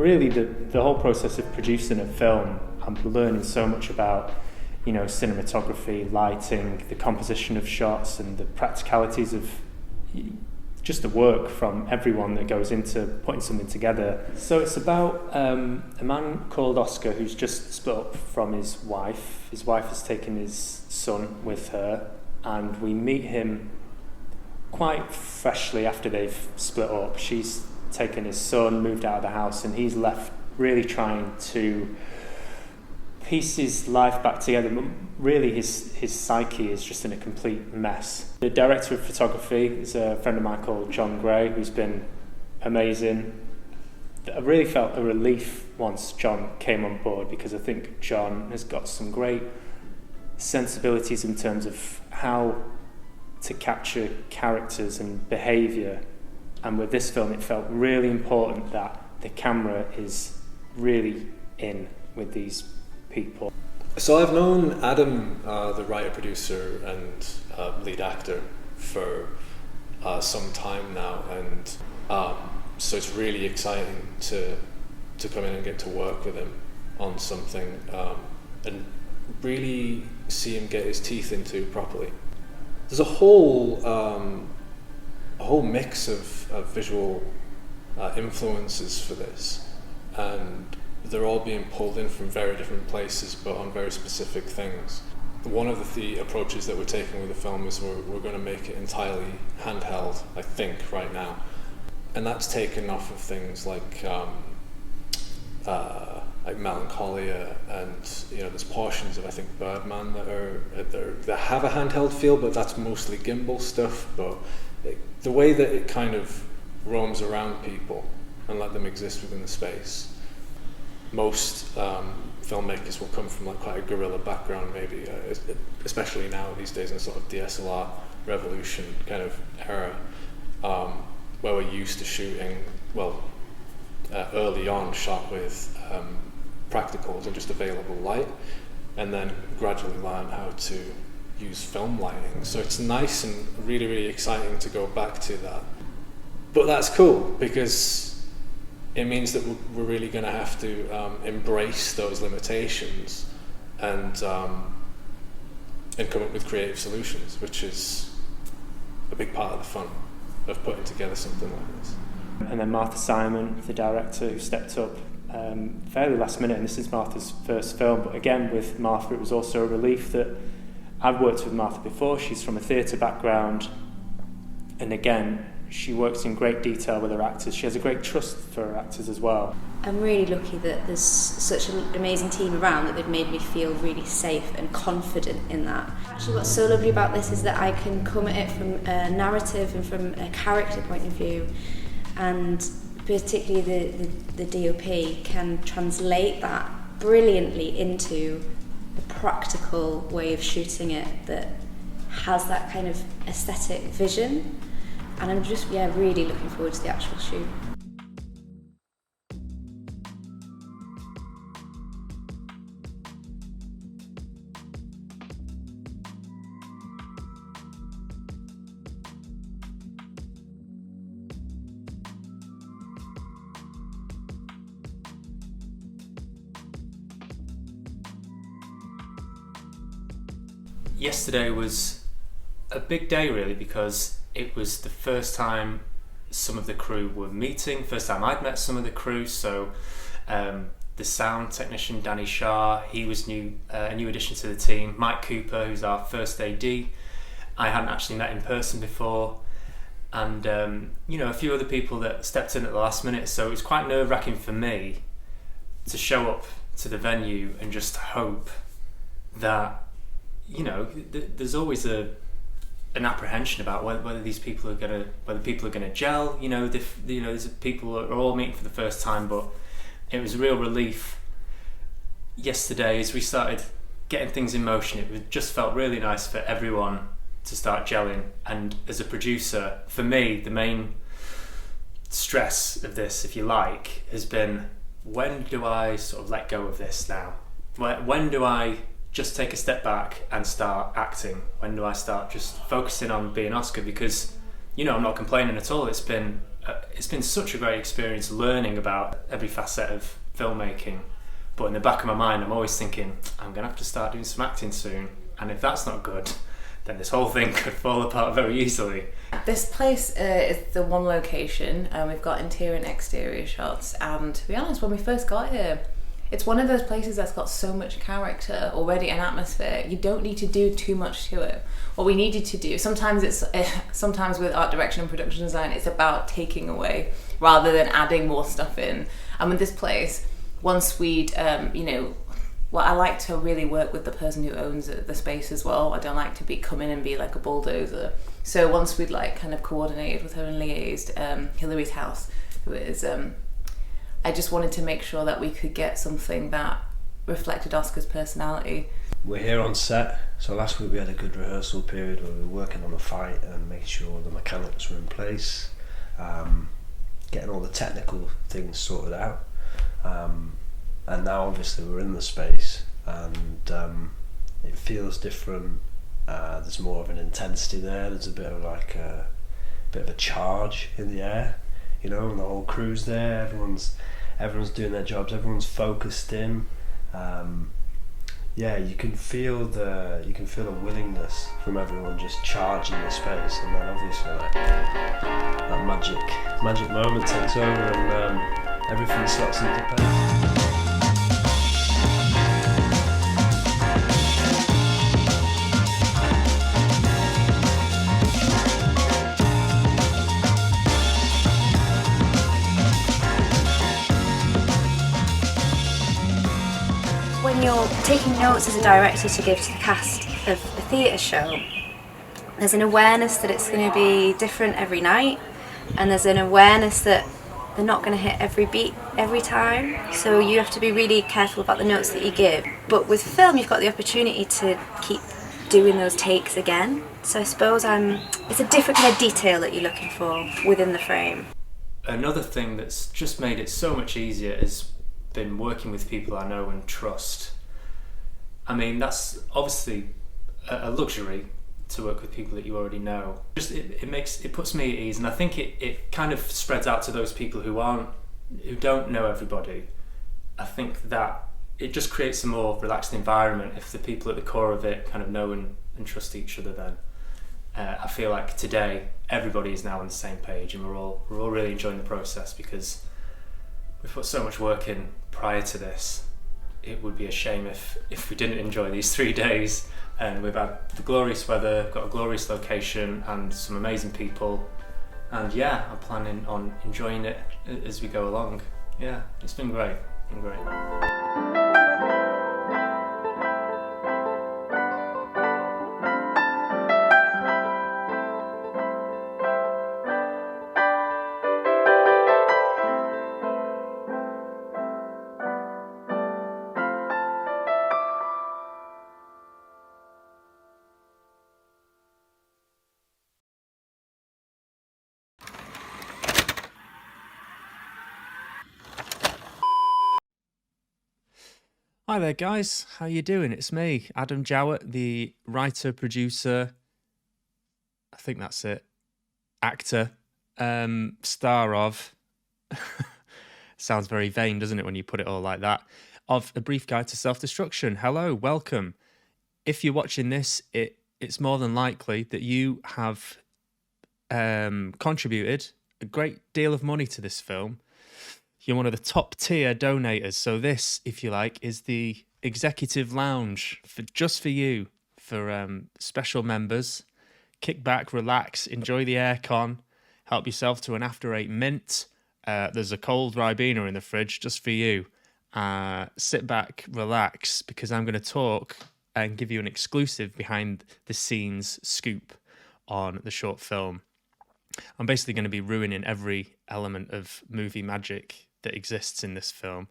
really the whole process of producing a film, I'm learning so much about, you know, cinematography, lighting, the composition of shots, and the practicalities of just the work from everyone that goes into putting something together. So it's about a man called Oscar who's just split up from his wife. His wife has taken his son with her, and we meet him quite freshly after they've split up. She's taken his son, moved out of the house, and he's left really trying to piece his life back together. But really his psyche is just in a complete mess. The director of photography is a friend of mine called John Gray, who's been amazing. I really felt a relief once John came on board, because I think John has got some great sensibilities in terms of how to capture characters and behaviour. And with this film, it felt really important that the camera is really in with these people. So I've known Adam, the writer, producer and lead actor, for some time now, and so it's really exciting to come in and get to work with him on something and really see him get his teeth into properly. There's a whole mix of visual influences for this, and they're all being pulled in from very different places, but on very specific things. One of the approaches that we're taking with the film is we're going to make it entirely handheld, I think, right now, and that's taken off of things like Melancholia, and you know, there's portions of, I think, Birdman that have a handheld feel, but that's mostly gimbal stuff. But the way that it kind of roams around people and let them exist within the space. Most filmmakers will come from like quite a guerrilla background, maybe, especially now these days in the sort of DSLR revolution kind of era, where we're used to shooting, early on shot with practicals and just available light, and then gradually learn how to use film lighting. So it's nice and really, really exciting to go back to that. But that's cool, because it means that we're really going to have to embrace those limitations and come up with creative solutions, which is a big part of the fun of putting together something like this. And then Martha Simon, the director, who stepped up fairly last minute, and this is Martha's first film. But again, with Martha, it was also a relief that I've worked with Martha before. She's from a theatre background, and again, she works in great detail with her actors. She has a great trust for her actors as well. I'm really lucky that there's such an amazing team around that they've made me feel really safe and confident in that. Actually, what's so lovely about this is that I can come at it from a narrative and from a character point of view, and particularly the DOP can translate that brilliantly into a practical way of shooting it that has that kind of aesthetic vision. And I'm just, really looking forward to the actual shoot. Yesterday was a big day, really, because it was the first time some of the crew were meeting, first time I'd met some of the crew. So the sound technician, Danny Shah, he was a new addition to the team. Mike Cooper, who's our first AD, I hadn't actually met in person before. And a few other people that stepped in at the last minute. So it was quite nerve-wracking for me to show up to the venue and just hope that, there's always an apprehension about whether these people are gonna gel. There's people are all meeting for the first time, but it was a real relief yesterday as we started getting things in motion. It just felt really nice for everyone to start gelling. And as a producer, for me, the main stress of this, if you like, has been, when do I sort of let go of this now? When do I just take a step back and start acting? When do I start just focusing on being Oscar? Because I'm not complaining at all. It's been it's been such a great experience learning about every facet of filmmaking. But in the back of my mind, I'm always thinking, I'm going to have to start doing some acting soon. And if that's not good, then this whole thing could fall apart very easily. This place is the one location, and we've got interior and exterior shots. And to be honest, when we first got here, it's one of those places that's got so much character already and atmosphere. You don't need to do too much to it. What we needed to do, sometimes with art direction and production design, it's about taking away rather than adding more stuff in. And with this place, once we'd, well, I like to really work with the person who owns the space as well. I don't like to come in and be like a bulldozer. So once we'd like kind of coordinated with her and liaised, Hillary's house, who is, I just wanted to make sure that we could get something that reflected Oscar's personality. We're here on set, so last week we had a good rehearsal period where we were working on the fight and making sure the mechanics were in place, getting all the technical things sorted out. And now obviously we're in the space and it feels different. There's more of an intensity there. There's a bit of a charge in the air, and the whole crew's there. Everyone's doing their jobs. Everyone's focused in. You can feel a willingness from everyone just charging the space, and then obviously that magic moment takes over and everything slots into place. When you're taking notes as a director to give to the cast of a theatre show, there's an awareness that it's going to be different every night, and there's an awareness that they're not going to hit every beat every time, so you have to be really careful about the notes that you give. But with film, you've got the opportunity to keep doing those takes again, so I suppose it's a different kind of detail that you're looking for within the frame. Another thing that's just made it so much easier has been working with people I know and trust. I mean, that's obviously a luxury to work with people that you already know. Just it puts me at ease, and I think it kind of spreads out to those people who don't know everybody. I think that it just creates a more relaxed environment if the people at the core of it kind of know and trust each other. Then I feel like today everybody is now on the same page, and we're all really enjoying the process because we've put so much work in prior to this. It would be a shame if we didn't enjoy these 3 days. And we've had the glorious weather, got a glorious location and some amazing people. And yeah, I'm planning on enjoying it as we go along. Yeah, it's been great. Hi there guys, how you doing? It's me, Adam Jowett, the writer, producer, I think that's it, actor, star of, sounds very vain, doesn't it, when you put it all like that, of A Brief Guide to Self-Destruction. Hello, welcome. If you're watching this, it's more than likely that you have contributed a great deal of money to this film. You're one of the top tier donators. So this, if you like, is the executive lounge just for you, for special members. Kick back, relax, enjoy the aircon, help yourself to an after 8 mint. There's a cold Ribena in the fridge just for you. Sit back, relax, because I'm going to talk and give you an exclusive behind the scenes scoop on the short film. I'm basically going to be ruining every element of movie magic that exists in this film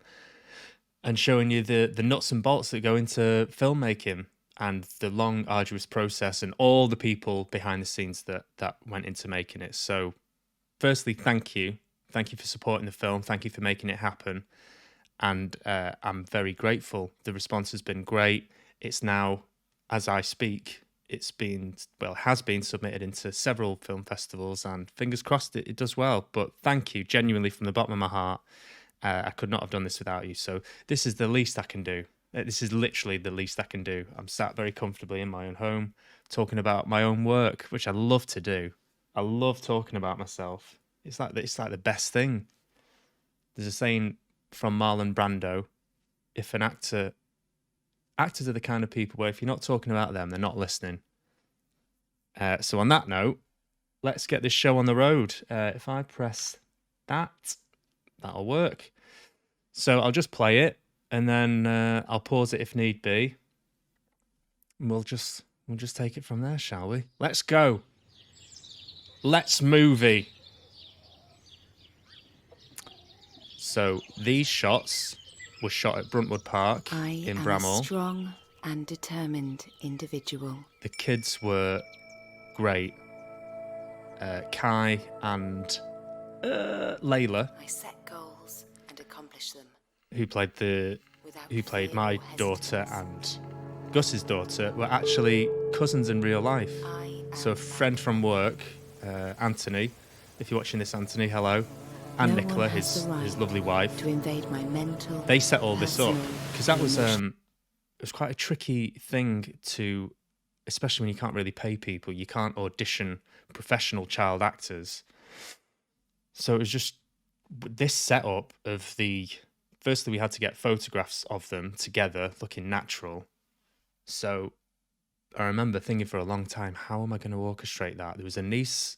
and showing you the nuts and bolts that go into filmmaking and the long, arduous process and all the people behind the scenes that went into making it. So firstly, thank you. Thank you for supporting the film. Thank you for making it happen. And I'm very grateful. The response has been great. It's now, as I speak, has been submitted into several film festivals, and fingers crossed it does well. But thank you, genuinely, from the bottom of my heart. I could not have done this without you. So this is the least I can do. This is literally the least I can do. I'm sat very comfortably in my own home, talking about my own work, which I love to do. I love talking about myself. It's like the best thing. There's a saying from Marlon Brando: if an actors are the kind of people where if you're not talking about them, they're not listening. So on that note, let's get this show on the road. If I press that, that'll work. So I'll just play it, and then I'll pause it if need be. And we'll just take it from there, shall we? Let's go. Let's movie. So these shots were shot at Bruntwood Park in Bramhall. I am a strong and determined individual. The kids were great. Kai and Layla, I set goals and accomplish them. who played my daughter and Gus's daughter, were actually cousins in real life. So a friend from work, Anthony, if you're watching this, Anthony, hello, and No Nicola, one has his the right lovely wife, to invade my mental. they set all this up personal, because that was emotional- it was quite a tricky thing to, especially when you can't really pay people, you can't audition professional child actors. So it was just this setup of firstly we had to get photographs of them together looking natural. So I remember thinking for a long time, how am I going to orchestrate that? There was a niece,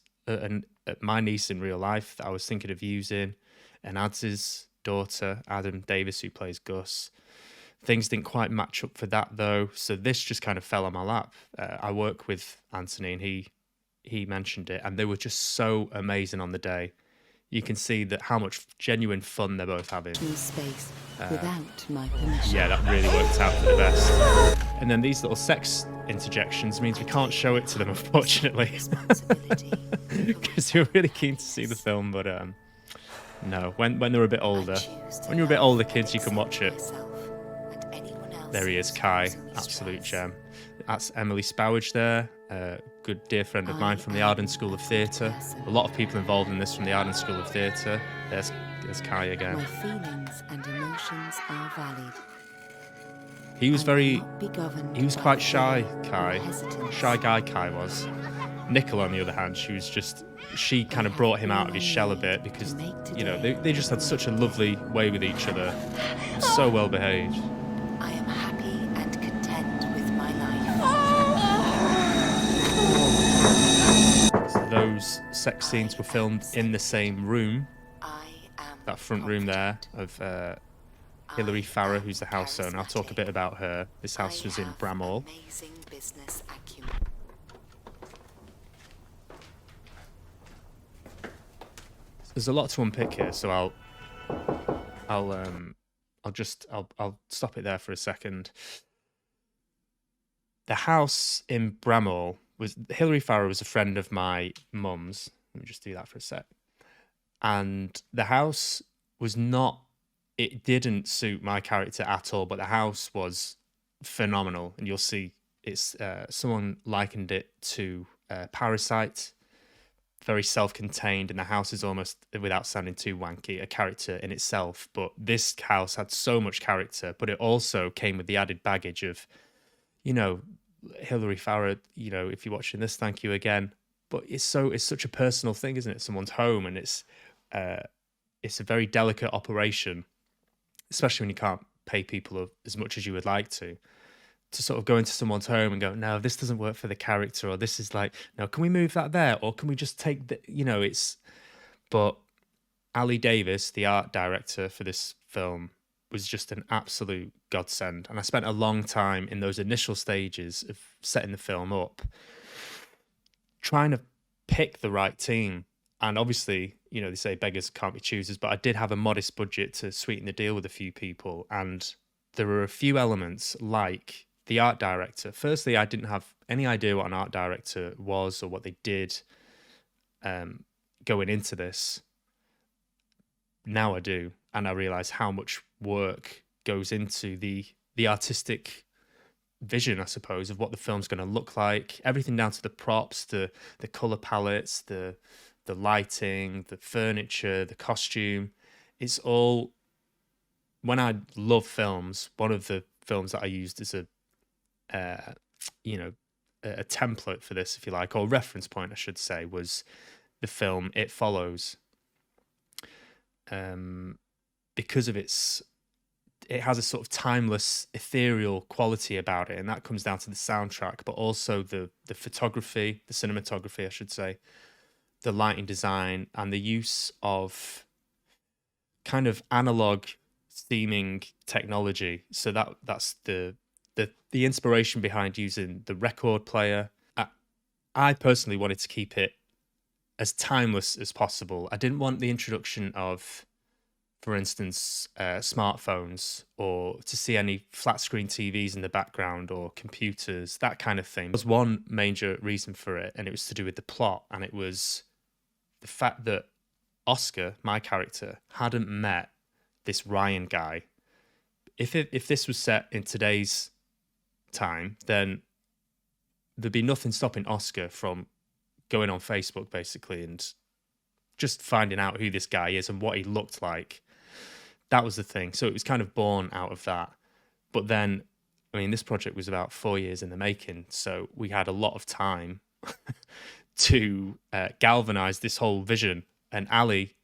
my niece in real life that I was thinking of using, and Ads's daughter, Adam Davis, who plays Gus. Things didn't quite match up for that though, so this just kind of fell on my lap. I work with Anthony, and he mentioned it, and they were just so amazing on the day. You can see that how much genuine fun they're both having. Space without my permission. Yeah, that really worked out for the best. And then these little sex interjections means we can't show it to them, unfortunately, because you're really keen to see the film. But no, when they're a bit older, when you're a bit older, kids, you can watch it. There he is, Kai, absolute gem. That's Emily Spowage there, a good dear friend of mine from the Arden School of Theatre. A lot of people involved in this from the Arden School of Theatre. There's Kai again. My feelings and emotions are valid. He was He was quite shy, Kai. Shy guy Kai was. Nicola, on the other hand, she kind of brought him out of his shell a bit because, you know, they just had such a lovely way with each other. So well behaved. I am happy and content with my life. So those sex scenes were filmed in the same room, I am that front room there of Hilary Farrer, who's the house owner. I'll talk a bit about her. This house was in Bramhall. Amazing business acumen. There's a lot to unpick here, so I'll stop it there for a second. The house in Bramhall was Hilary Farrer was a friend of my mum's. Let me just do that for a sec. And the house was not. It didn't suit my character at all, but the house was phenomenal, and you'll see it's someone likened it to Parasite. Very self-contained, and the house is almost, without sounding too wanky, a character in itself. But this house had so much character, but it also came with the added baggage of, you know, Hilary Farrer. You know, if you're watching this, thank you again. But it's such a personal thing, isn't it? Someone's home, and it's a very delicate operation, especially when you can't pay people as much as you would like to sort of go into someone's home and go, no, this doesn't work for the character, or this is like, no, can we move that there, or can we just take the, you know, it's. But Ali Davis, the art director for this film, was just an absolute godsend, and I spent a long time in those initial stages of setting the film up trying to pick the right team. And obviously, you know, they say beggars can't be choosers, but I did have a modest budget to sweeten the deal with a few people, and there were a few elements like the art director. Firstly, I didn't have any idea what an art director was or what they did going into this. Now I do, and I realise how much work goes into the artistic vision, I suppose, of what the film's going to look like. Everything down to the props, the color palettes, the lighting, the furniture, the costume. It's all. When I love films, one of the films that I used as a template for this, if you like, or reference point, I should say, was the film It Follows. Because of it has a sort of timeless, ethereal quality about it, and that comes down to the soundtrack, but also the photography, the cinematography, I should say, the lighting design, and the use of kind of analog seeming technology. So that's the inspiration behind using the record player. I personally wanted to keep it as timeless as possible. I didn't want the introduction of, for instance, smartphones, or to see any flat screen TVs in the background, or computers, that kind of thing. There was one major reason for it, and it was to do with the plot, and it was the fact that Oscar, my character, hadn't met this Ryan guy. If this was set in today's time, then there'd be nothing stopping Oscar from going on Facebook, basically, and just finding out who this guy is and what he looked like. That was the thing. So it was kind of born out of that. But then, I mean, this project was about 4 years in the making, so we had a lot of time to galvanize this whole vision. And Ali,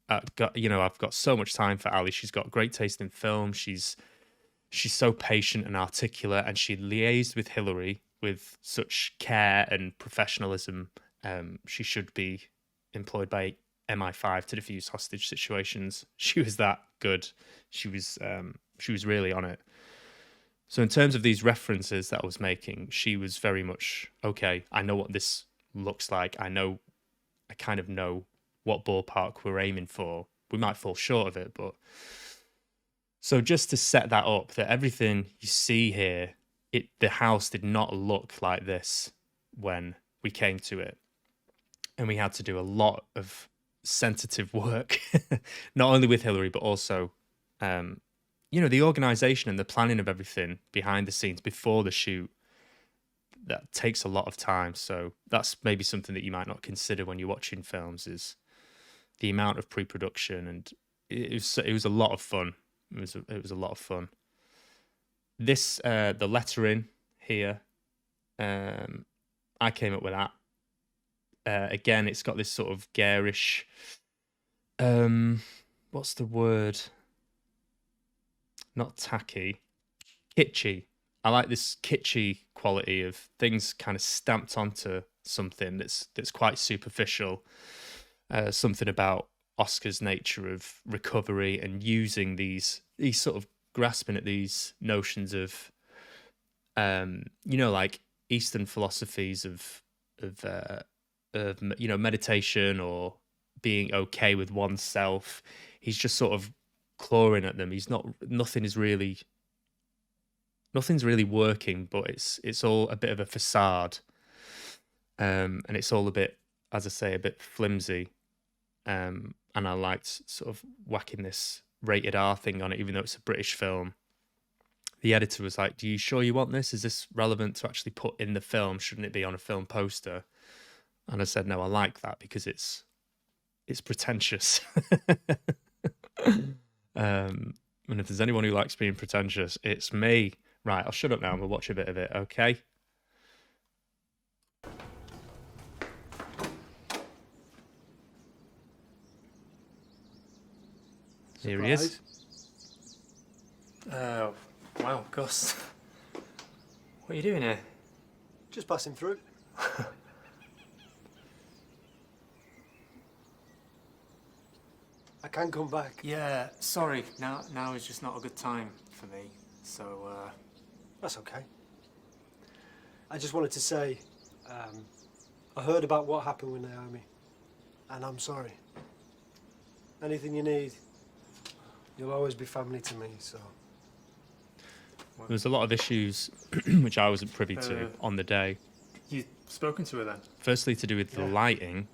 I've got so much time for Ali. She's got great taste in film. She's so patient and articulate, and she liaised with Hillary with such care and professionalism. She should be employed by MI5 to defuse hostage situations. She was that good. She was really on it. So in terms of these references that I was making, she was very much, okay, I know what this looks like. I kind of know what ballpark we're aiming for. We might fall short of it, but so just to set that up, that everything you see here, the house did not look like this when we came to it. And we had to do a lot of sensitive work, not only with Hillary, but also, the organization and the planning of everything behind the scenes before the shoot. That takes a lot of time. So that's maybe something that you might not consider when you're watching films, is the amount of pre-production, and it was a lot of fun. It was a lot of fun. This the lettering here, I came up with that. Again, it's got this sort of garish, what's the word? Not tacky, kitschy. I like this kitschy quality of things kind of stamped onto something that's quite superficial. Something about Oscar's nature of recovery and using these sort of grasping at these notions of, like Eastern philosophies of meditation or being okay with oneself. He's just sort of clawing at them. Nothing's really working, but it's all a bit of a facade, and it's all a bit, as I say, a bit flimsy. And I liked sort of whacking this rated R thing on it, even though it's a British film. The editor was like, "Do you sure you want this? Is this relevant to actually put in the film? Shouldn't it be on a film poster?" And I said, "No, I like that because it's pretentious." And if there's anyone who likes being pretentious, it's me. Right, I'll shut up now and we'll watch a bit of it, okay? Here he is. Oh, wow, Gus. What are you doing here? Just passing through. I can come back. Yeah, sorry. Now is just not a good time for me. So, That's okay. I just wanted to say, I heard about what happened with Naomi, and I'm sorry. Anything you need, you'll always be family to me, so. There was a lot of issues which I wasn't privy to on the day. You've spoken to her then? Firstly, to do with the lighting.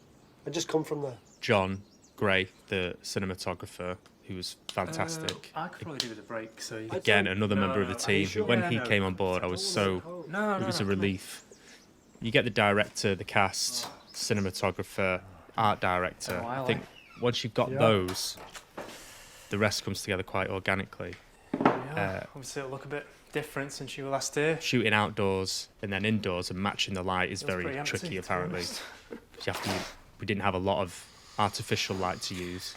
I just come from there. John Gray, the cinematographer, who was fantastic. I could probably do with a break. So Again, another member of the team. sure? When Yeah, he no, came on board, I was so it was a relief. You get the director, the cast, cinematographer, art director. I think once you've got those, the rest comes together quite organically. Yeah, obviously it'll look a bit different since you were last here. Shooting outdoors and then indoors and matching the light is Feels very pretty empty, tricky, to be apparently. honest. We didn't have a lot of artificial light to use.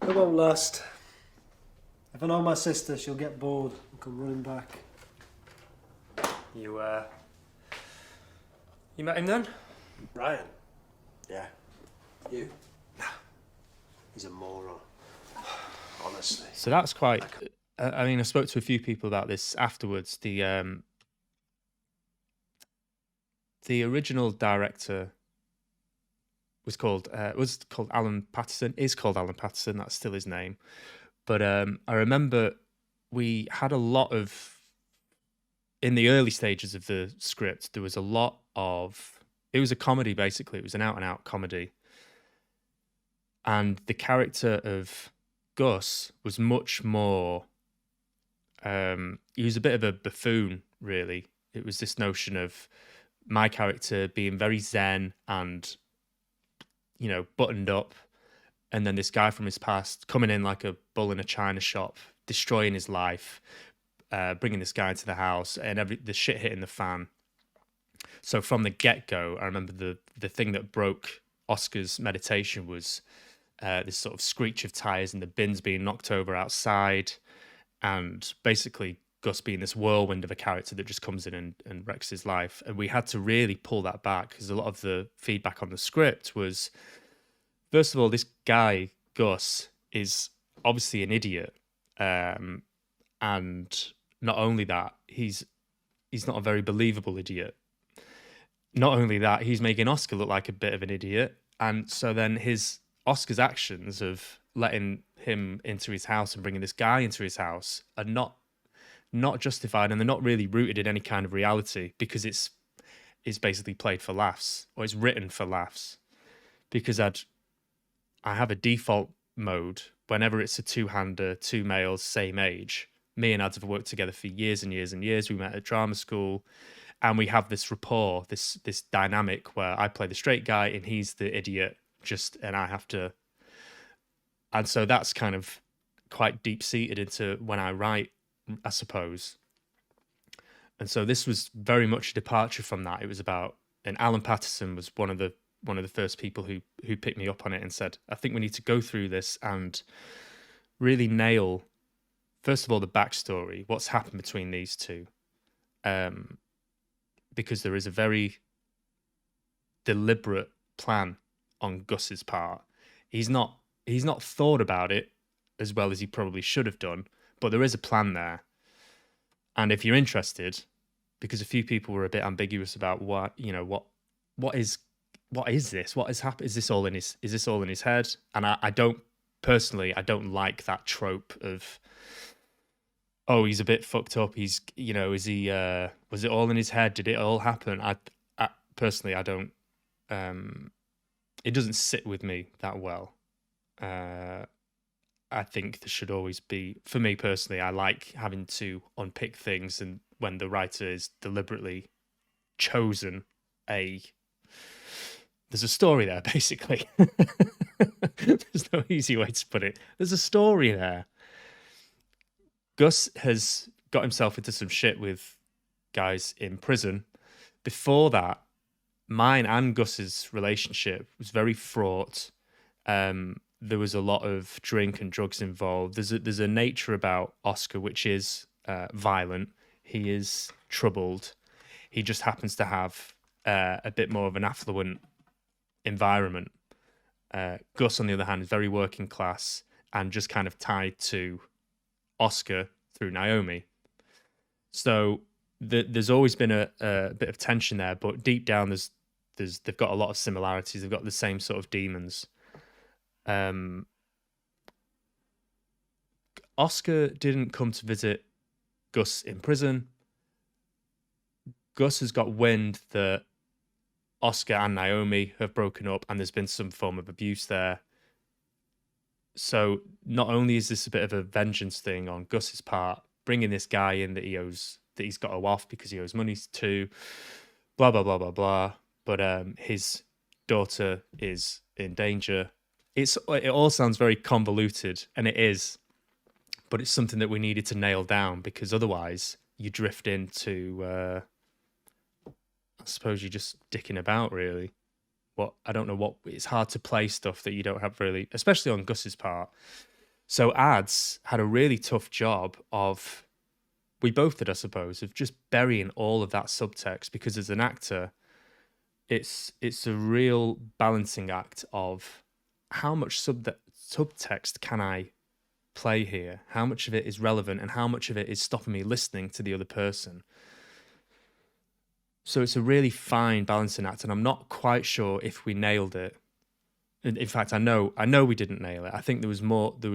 It won't last. If I know my sister, she'll get bored and come running back. You met him then? Brian? Yeah. You? Nah. He's a moron. Honestly. So that's quite. I mean, I spoke to a few people about this afterwards. The original director was called Alan Patterson. Is called Alan Patterson. That's still his name. But I remember we had a lot of. In the early stages of the script, there was a lot of. It was a comedy, basically. It was an out-and-out comedy. And the character of Gus was much more. He was a bit of a buffoon, really. It was this notion of my character being very zen and, buttoned up, and then this guy from his past coming in like a bull in a china shop, destroying his life, bringing this guy into the house, and the shit hitting the fan. So from the get-go, I remember the thing that broke Oscar's meditation was this sort of screech of tires and the bins being knocked over outside, and basically Gus being this whirlwind of a character that just comes in and wrecks his life. And we had to really pull that back because a lot of the feedback on the script was, first of all, this guy, Gus, is obviously an idiot. And not only that, he's not a very believable idiot. Not only that, he's making Oscar look like a bit of an idiot. And so then Oscar's actions of letting him into his house and bringing this guy into his house are not justified, and they're not really rooted in any kind of reality, because it's basically played for laughs, or it's written for laughs. Because I have a default mode whenever it's a two-hander, two males, same age. Me and Ads have worked together for years and years and years. We met at drama school, and we have this rapport, this dynamic where I play the straight guy and he's the idiot, and I have to. And so that's kind of quite deep-seated into when I write, I suppose. And so this was very much a departure from that. It was about, and Alan Patterson was one of the first people who picked me up on it and said, I think we need to go through this and really nail, first of all, the backstory, what's happened between these two. Because there is a very deliberate plan on Gus's part. He's not thought about it as well as he probably should have done, but there is a plan there. And if you're interested, because a few people were a bit ambiguous about what is this? What has happened? Is this all in his head? And I don't like that trope of, oh, he's a bit fucked up. He's, is he, was it all in his head? Did it all happen? I personally, I don't, it doesn't sit with me that well. I think there should always be, for me personally, I like having to unpick things, and when the writer is deliberately chosen there's a story there, basically. There's no easy way to put it. There's a story there. Gus has got himself into some shit with guys in prison. Before that, mine and Gus's relationship was very fraught. There was a lot of drink and drugs involved. There's a nature about Oscar which is violent. He is troubled. He just happens to have a bit more of an affluent environment. Gus, on the other hand, is very working class and just kind of tied to Oscar through Naomi. So there's always been a bit of tension there, but deep down they've got a lot of similarities. They've got the same sort of demons. Oscar didn't come to visit Gus in prison. Gus has got wind that Oscar and Naomi have broken up and there's been some form of abuse there. So not only is this a bit of a vengeance thing on Gus's part, bringing this guy in that he's got a off because he owes money to, blah blah blah blah blah. But his daughter is in danger. It all sounds very convoluted, and it is, but it's something that we needed to nail down because otherwise you drift into, I suppose you're just dicking about really. I don't know it's hard to play stuff that you don't have really, especially on Gus's part. So Ads had a really tough job of, we both did, I suppose, of just burying all of that subtext because as an actor, it's a real balancing act of how much subtext can I play here? How much of it is relevant and how much of it is stopping me listening to the other person? So it's a really fine balancing act, and I'm not quite sure if we nailed it. In fact, I know we didn't nail it. I think there was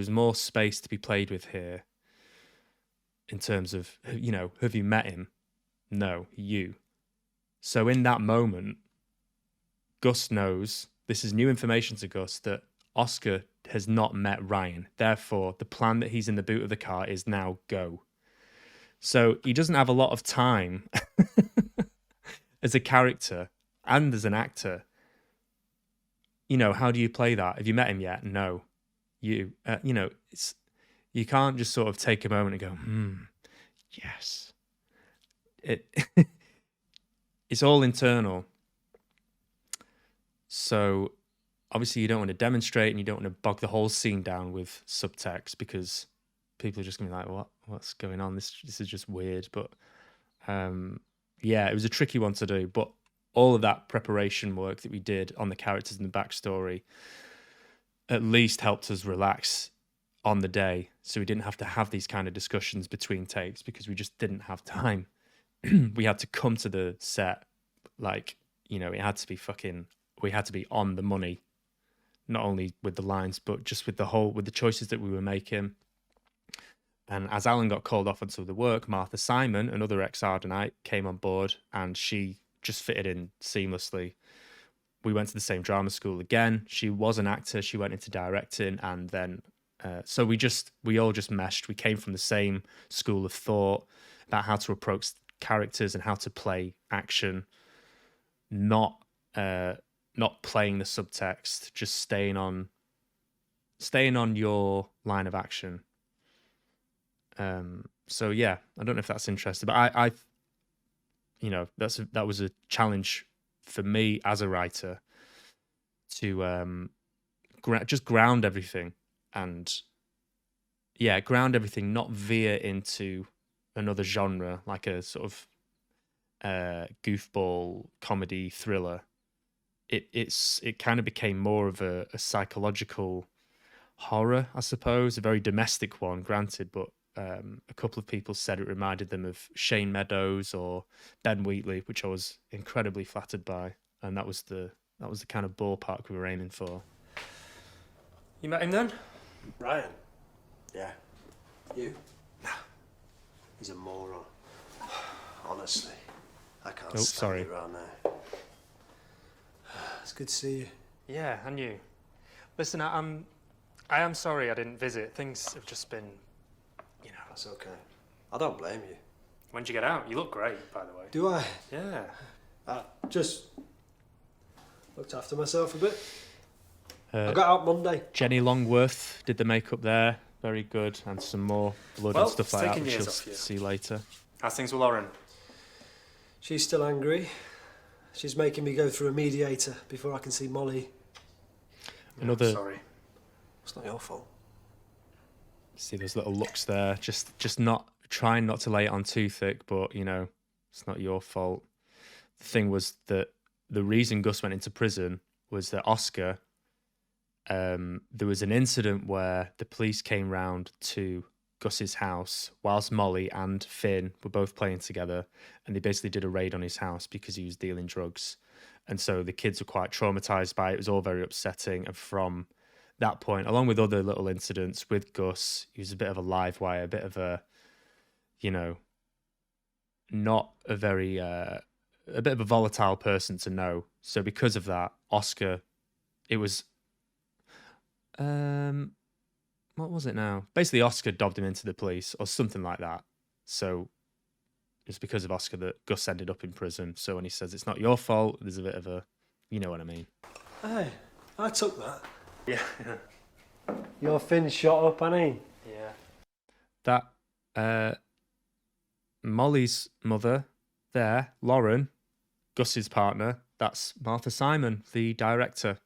more space to be played with here. In terms of, have you met him? No, you. So in that moment, Gus knows, this is new information to Gus, that Oscar has not met Ryan. Therefore, the plan that he's in the boot of the car is now go. So he doesn't have a lot of time as a character and as an actor. How do you play that? Have you met him yet? No. You can't just sort of take a moment and go, yes. It's all internal. So obviously you don't want to demonstrate and you don't want to bog the whole scene down with subtext because people are just going to be like, what's going on? This is just weird. But it was a tricky one to do. But all of that preparation work that we did on the characters and the backstory at least helped us relax on the day. So we didn't have to have these kind of discussions between takes because we just didn't have time. We had to come to the set it had to be we had to be on the money, not only with the lines, but just with the choices that we were making. And as Alan got called off onto the work, Martha Simon, another ex-Ardenite, came on board and she just fitted in seamlessly. We went to the same drama school again. She was an actor. She went into directing, and then so we all just meshed. We came from the same school of thought about how to approach characters and how to play action, not playing the subtext, just staying on your line of action. So yeah, I don't know if that's interesting, but I that was a challenge for me as a writer to just ground everything and ground everything, not veer into another genre like a sort of goofball comedy thriller. It kind of became more of a psychological horror, I suppose, a very domestic one, granted, but a couple of people said it reminded them of Shane Meadows or Ben Wheatley, which I was incredibly flattered by, and that was the kind of ballpark we were aiming for. You met him then? Ryan? Yeah. You? Nah. He's a moron. Honestly. I can't stand it around there. It's good to see you. Yeah, and you. Listen, I am sorry I didn't visit. Things have just been, That's okay. I don't blame you. When'd you get out? You look great, by the way. Do I? Yeah. I just looked after myself a bit. I got out Monday. Jenny Longworth did the makeup there. Very good. And some more blood and stuff like that, which you'll see later. How's things with Lauren? She's still angry. She's making me go through a mediator before I can see Molly. Sorry. It's not your fault. See those little looks there. Just not trying not to lay it on too thick, but it's not your fault. The thing was that the reason Gus went into prison was that Oscar, there was an incident where the police came round to Gus's house whilst Molly and Finn were both playing together, and they basically did a raid on his house because he was dealing drugs. And so the kids were quite traumatized by it. It was all very upsetting. And from that point, along with other little incidents with Gus, he was a bit of a live wire, a bit of a, not a very, a bit of a volatile person to know. So because of that, Oscar, it was, what was it now? Basically, Oscar dobbed him into the police or something like that. So it's because of Oscar that Gus ended up in prison. So when he says it's not your fault, there's a bit of a, you know what I mean. Hey, I took that. Yeah. Your fin's shot up, Annie. Yeah. That Molly's mother there, Lauren, Gus's partner, that's Martha Simon, the director.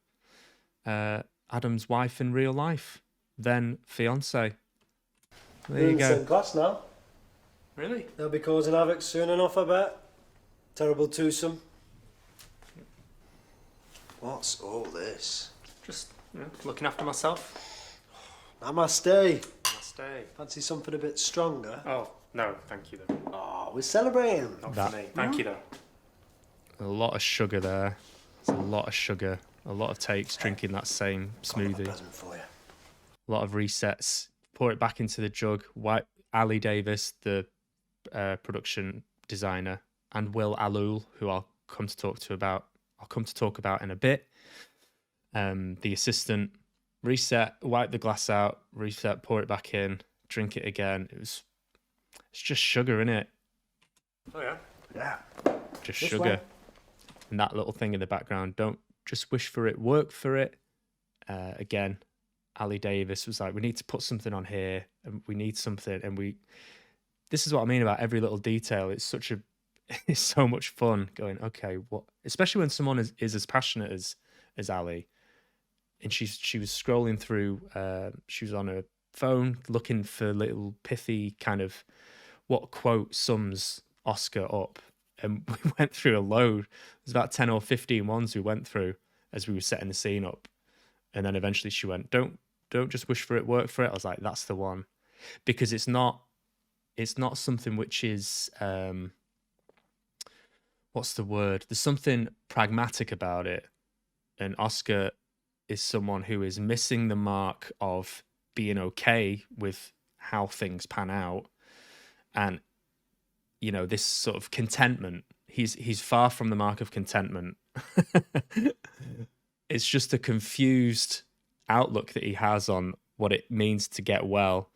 Adam's wife in real life, then fiance. There you In go. same class now. Really? They'll be causing havoc soon enough, I bet. Terrible twosome. What's all this? Just, looking after myself. Namaste. Stay. Fancy something a bit stronger? Oh, no, thank you, though. Oh, we're celebrating. Not That- for me. Thank you, though. A lot of sugar there. There's a lot of sugar. A lot of takes drinking that same Got a smoothie. present for you. A lot of resets. Pour it back into the jug. White Ali Davis, the production designer, and Will Alul, who I'll come to talk about in a bit. The assistant. Reset, wipe the glass out, reset, pour it back in, drink it again. It's just sugar, innit? Oh, yeah? Yeah. Just This sugar. way. And that little thing in the background, don't just wish for it, work for it. Again, Ali Davis was like, we need to put something on here, and we need something, and this is what I mean about every little detail. It's so much fun going, okay, what, especially when someone is as passionate as Ali. And she was scrolling through, she was on her phone looking for little pithy kind of what quote sums Oscar up. And we went through a load. There's about 10 or 15 ones we went through as we were setting the scene up. And then eventually she went, don't just wish for it, work for it. I was like, that's the one. Because it's not something which is, what's the word? There's something pragmatic about it. And Oscar is someone who is missing the mark of being okay with how things pan out, and this sort of contentment. He's far from the mark of contentment. It's just a confused outlook that he has on what it means to get well.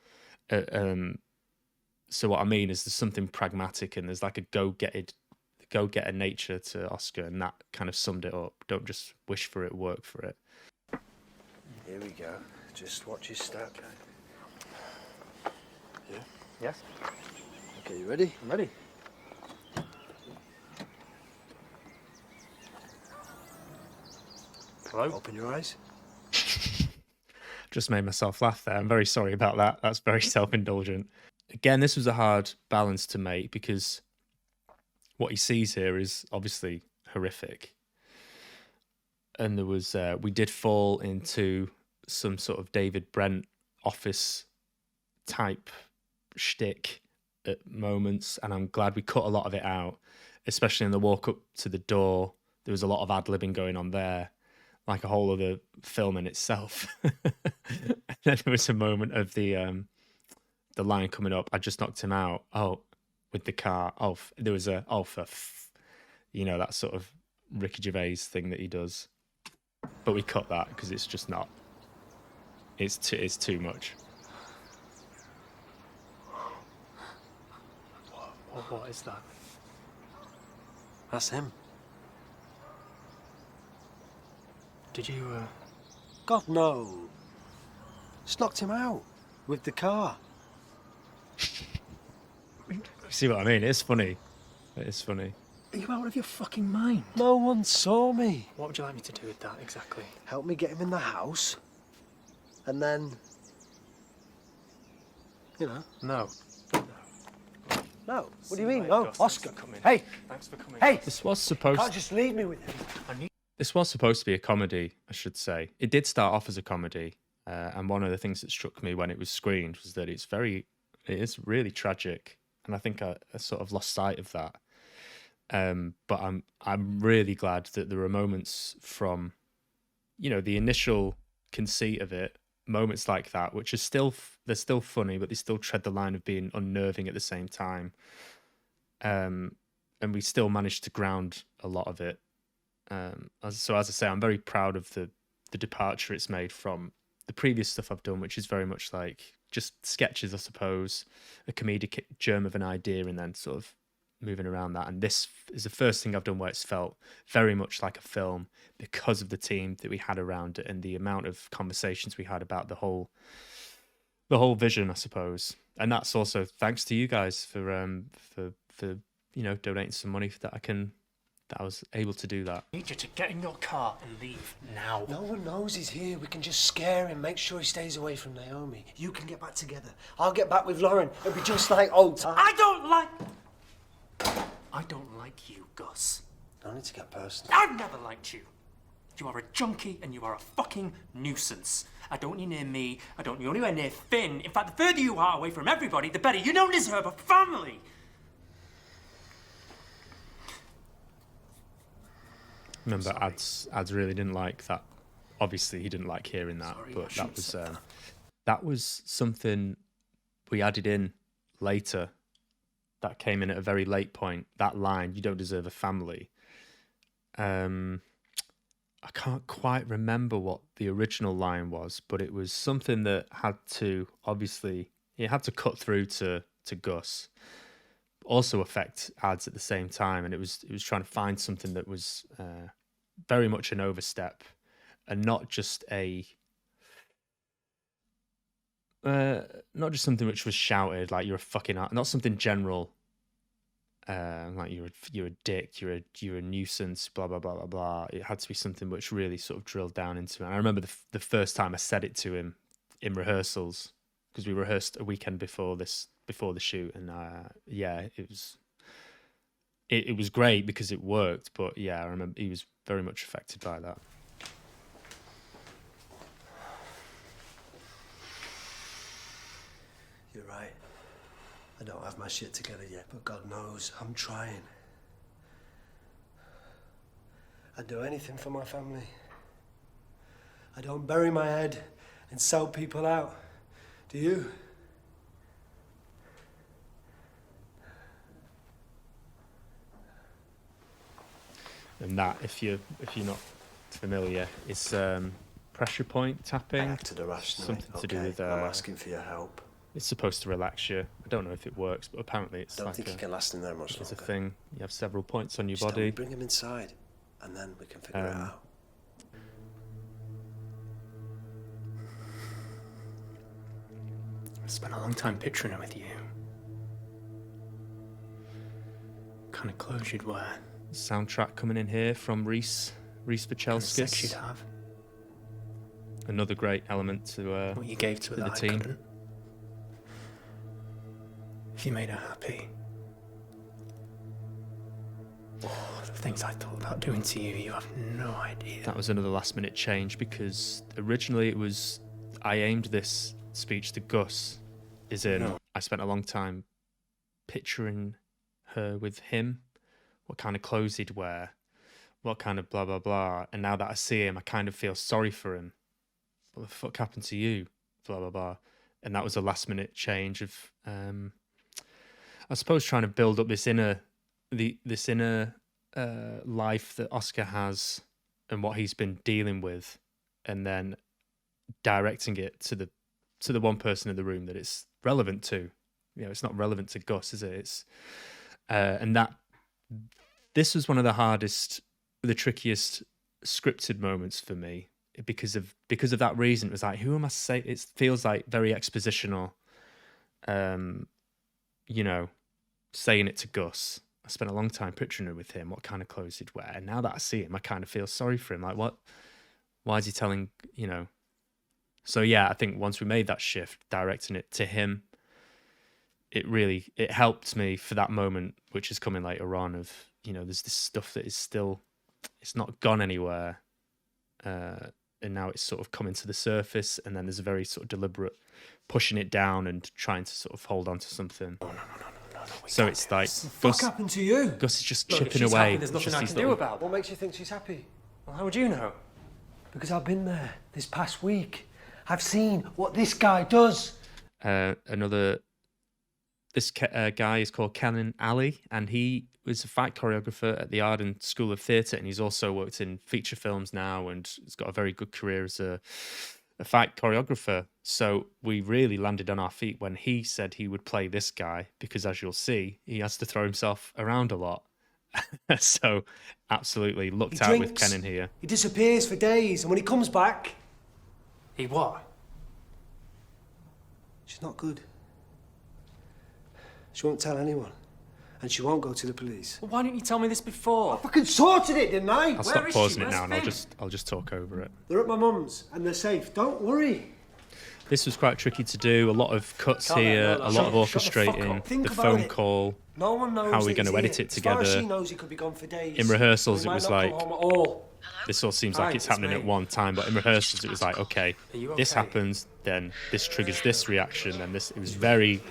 So what I mean is there's something pragmatic and there's like a go-getter nature to Oscar, and that kind of summed it up. Don't just wish for it, work for it. Here we go. Just watch your step. Yeah. Yes? Okay, you ready? I'm ready. Hello? Open your eyes. Just made myself laugh there. I'm very sorry about that. That's very self-indulgent. Again, this was a hard balance to make because what he sees here is obviously horrific. And there was, we did fall into some sort of David Brent office type shtick at moments, and I'm glad we cut a lot of it out, especially in the walk up to the door. There was a lot of ad-libbing going on there, like a whole other film in itself. And then there was a moment of the line coming up, I just knocked him out. Oh, with the car. Oh, there was a, that sort of Ricky Gervais thing that he does. But we cut that because it's just not. It's too much. What is that? That's him. Did you, God, no. Just knocked him out with the car. See what I mean? It's funny. It is funny. Are you out of your fucking mind? No one saw me. What would you like me to do with that, exactly? Help me get him in the house. And then... No. No. What do you mean? Right, No, Gus, thanks Oscar. for coming. Hey, Thanks for coming. hey. This was supposed. Can't just leave me with him. This was supposed to be a comedy, I should say. It did start off as a comedy, and one of the things that struck me when it was screened was that it is really tragic, and I think I sort of lost sight of that. But I'm really glad that there are moments from, the initial conceit of it, moments like that, which are they're still funny, but they still tread the line of being unnerving at the same time. And we still managed to ground a lot of it. So as I say, I'm very proud of the departure it's made from the previous stuff I've done, which is very much like just sketches, I suppose, a comedic germ of an idea, and then sort of moving around that. And this is the first thing I've done where it's felt very much like a film because of the team that we had around it and the amount of conversations we had about the whole vision, I suppose. And that's also thanks to you guys for donating some money that I was able to do that. I need you to get in your car and leave now. No one knows he's here. We can just scare him, make sure he stays away from Naomi. You can get back together. I'll get back with Lauren. It'll be just like old times. I don't like you, Gus. No need to get personal. I've never liked you. You are a junkie and you are a fucking nuisance. I don't want you near me. I don't want you anywhere near Finn. In fact, the further you are away from everybody, the better. You don't deserve a family. Remember, Ads really didn't like that. Obviously, he didn't like hearing that, but that was something we added in later. That came in at a very late point. That line, "You don't deserve a family." I can't quite remember what the original line was, but it was something that had to cut through to Gus, also affect Ads at the same time, and it was trying to find something that was very much an overstep, and not just something which was shouted like you're a fucking not something general. Like you're a dick, you're a nuisance, blah blah blah blah blah. It had to be something which really sort of drilled down into it. And I remember the first time I said it to him in rehearsals, because we rehearsed a weekend before the shoot, and it was great because it worked. But yeah, I remember he was very much affected by that. You're right. I don't have my shit together yet, but God knows I'm trying. I'd do anything for my family. I don't bury my head and sell people out. Do you? And that, if you're not familiar, is pressure point tapping. I acted irrationally. Something to do with. I'm asking for your help. It's supposed to relax you. I don't know if it works, but apparently it's I don't think you can last in there much longer. It's a thing. You have several points on your Just body. bring him inside, and then we can figure it out. I spent a long time picturing it with you. What kind of clothes you'd wear. Soundtrack coming in here from Reese What kind of sex you'd Pachelskis. have. Another great element to What you gave to it the that I team. couldn't. If you made her happy. Oh, the things I thought about doing to you, you have no idea. That was another last minute change, because originally I aimed this speech to Gus, I spent a long time picturing her with him, what kind of clothes he'd wear, what kind of blah blah blah, and now that I see him I kind of feel sorry for him. What the fuck happened to you? Blah blah blah. And that was a last minute change of I suppose trying to build up this inner life that Oscar has and what he's been dealing with, and then directing it to the one person in the room that it's relevant to. You know, it's not relevant to Gus, is it? It's and that this was one of the trickiest scripted moments for me because of that reason. It was like, who am I saying? It feels like very expositional. Saying it to Gus. I spent a long time picturing her with him, what kind of clothes he'd wear. And now that I see him, I kind of feel sorry for him. Like, what? Why is he telling, So yeah, I think once we made that shift, directing it to him, it helped me for that moment, which is coming later on of, there's this stuff that is still, it's not gone anywhere. And now it's sort of coming to the surface, and then there's a very sort of deliberate pushing it down and trying to sort of hold on to something. No. So it's like What happened to you? Gus is just Look, if chipping she's away. happy, there's nothing I can do about it. What makes you think she's happy? Well, how would you know? Because I've been there this past week. I've seen what this guy does. This guy is called Kenan Ali, and he was a fight choreographer at the Arden School of Theatre, and he's also worked in feature films now, and he's got a very good career as a fight choreographer. So we really landed on our feet when he said he would play this guy, because as you'll see, he has to throw himself around a lot. So absolutely looked out with Kenan here. He disappears for days, and when he comes back... He what? She's not good. She won't tell anyone. And she won't go to the police. Well, why didn't you tell me this before? I fucking sorted it, didn't I? I'll stop pausing it now, and I'll just talk over it. They're at my mum's, and they're safe. Don't worry. This was quite tricky to do. A lot of cuts here, a lot of orchestrating, the phone call. No one knows. How are we going to edit it together? As far as she knows, he could be gone for days. In rehearsals, it was like, all. this all seems like it's happening at one time, but in rehearsals, it was like, okay, this happens, then this triggers this reaction, then this. It was very,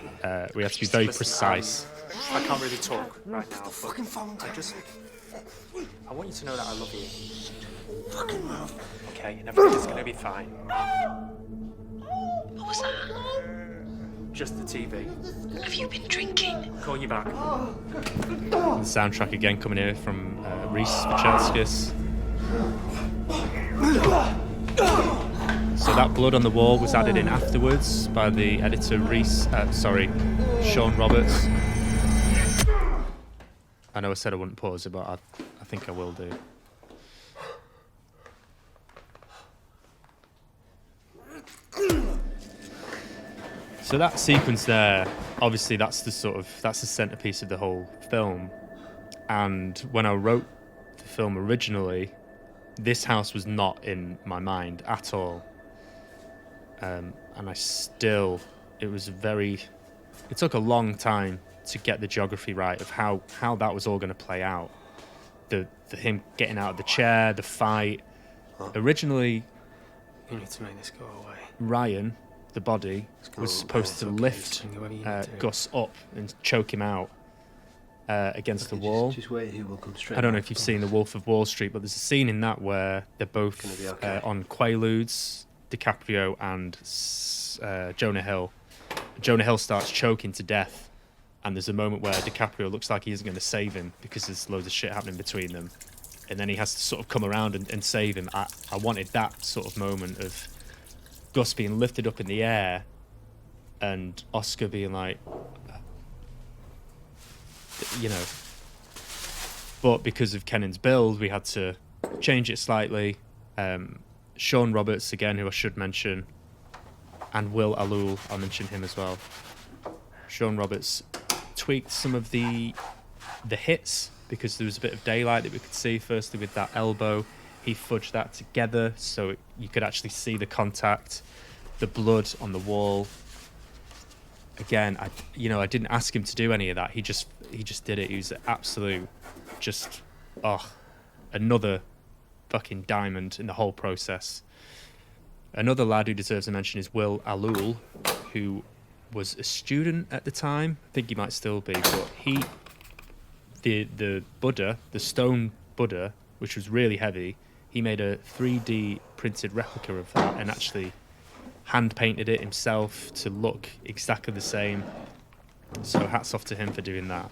we had to be very precise. I can't really talk right now. The fucking phone. I want you to know that I love you. Fucking mouth. Okay, and everything's gonna be fine. What was that? Just the TV. Have you been drinking? Call you back. The soundtrack again coming here from Reese Vachelskas. So that blood on the wall was added in afterwards by the editor Sean Roberts. I know I said I wouldn't pause it, but I think I will do. So that sequence there, obviously that's the centerpiece of the whole film. And when I wrote the film originally, this house was not in my mind at all. And it took a long time to get the geography right of how that was all going to play out. The him getting out of the chair, the fight. Originally, You need to make this go away. Ryan, the body, was supposed to lift Gus up and choke him out against the wall. Just wait, he will come straight. I don't know if you've seen The Wolf of Wall Street, but there's a scene in that where they're both on Quaaludes, DiCaprio and Jonah Hill. Jonah Hill starts choking to death, and there's a moment where DiCaprio looks like he isn't going to save him because there's loads of shit happening between them, and then he has to sort of come around and save him. I wanted that sort of moment of Gus being lifted up in the air and Oscar being like, you know. But because of Kenan's build, we had to change it slightly. Sean Roberts, again, who I should mention, and Will Alul, I'll mention him as well. Sean Roberts tweaked some of the hits because there was a bit of daylight that we could see, firstly with that elbow. He fudged that together so you could actually see the contact, the blood on the wall. Again, I didn't ask him to do any of that. He just did it. He was absolute, another fucking diamond in the whole process. Another lad who deserves a mention is Will Alul, who was a student at the time. I think he might still be, but the Buddha, the stone Buddha, which was really heavy, he made a 3D printed replica of that and actually hand painted it himself to look exactly the same. So hats off to him for doing that,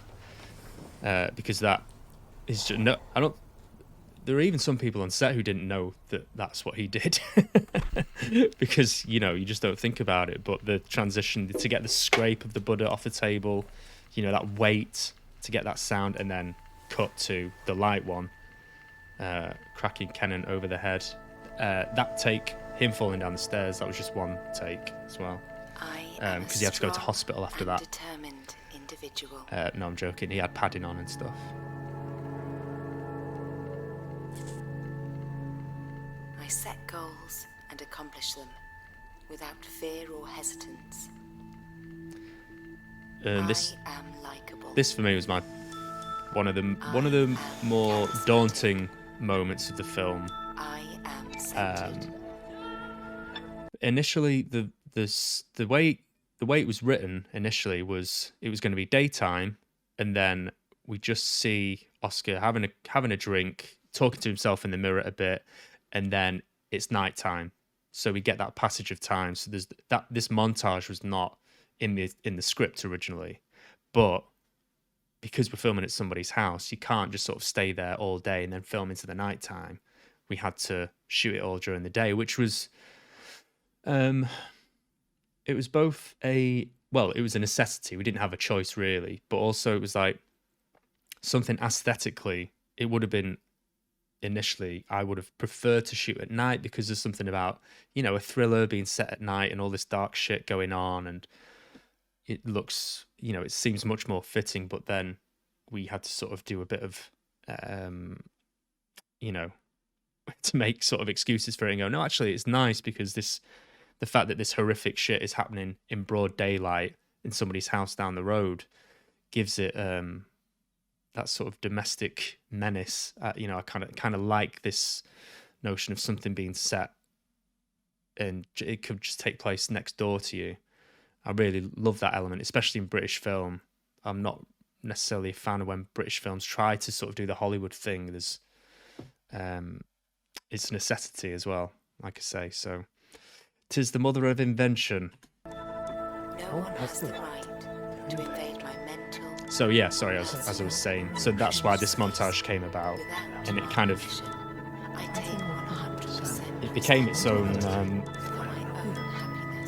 because that is just there are even some people on set who didn't know that that's what he did because you just don't think about it. But the transition to get the scrape of the Buddha off the table, that weight to get that sound, and then cut to the light one, cracking Kenan over the head. That take, him falling down the stairs, that was just one take as well. Because he had to go to hospital after that. Determined individual. No, I'm joking. He had padding on and stuff. I set goals and accomplish them without fear or hesitance. This I am likable. This for me was one of the more daunting moments of the film. I am centered. Initially, the way it was written initially was it was going to be daytime, and then we just see Oscar having a drink, talking to himself in the mirror a bit, and then it's nighttime. So we get that passage of time. So there's this montage was not in the script originally, but because we're filming at somebody's house, you can't just sort of stay there all day and then film into the nighttime. We had to shoot it all during the day, which was It was both it was a necessity. We didn't have a choice really, but also it was like something aesthetically. It would have been initially, I would have preferred to shoot at night because there's something about, a thriller being set at night and all this dark shit going on, and it looks, it seems much more fitting. But then we had to sort of do a bit of, to make sort of excuses for it and go, no, actually, it's nice because the fact that this horrific shit is happening in broad daylight in somebody's house down the road gives it that sort of domestic menace. I kind of like this notion of something being set and it could just take place next door to you. I really love that element, especially in British film. I'm not necessarily a fan of when British films try to sort of do the Hollywood thing. There's it's a necessity as well, like I say. So 'tis the mother of invention. No one has the right to invade my mental. So yeah, sorry, as I was saying. So that's why this montage came about, and it kind of it became its own.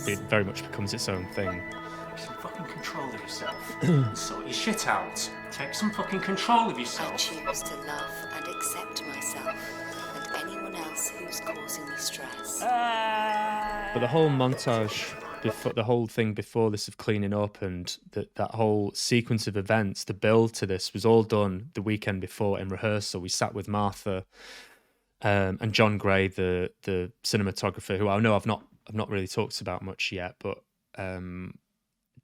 It very much becomes its own thing. Take some fucking control of yourself. Sort your shit out. Take some fucking control of I yourself. choose to love and accept myself and anyone else who's causing me stress. But the whole montage, the whole thing before this of cleaning up and that whole sequence of events, the build to this was all done the weekend before in rehearsal. We sat with Martha and John Gray, the cinematographer, who I know I've not really talked about much yet, but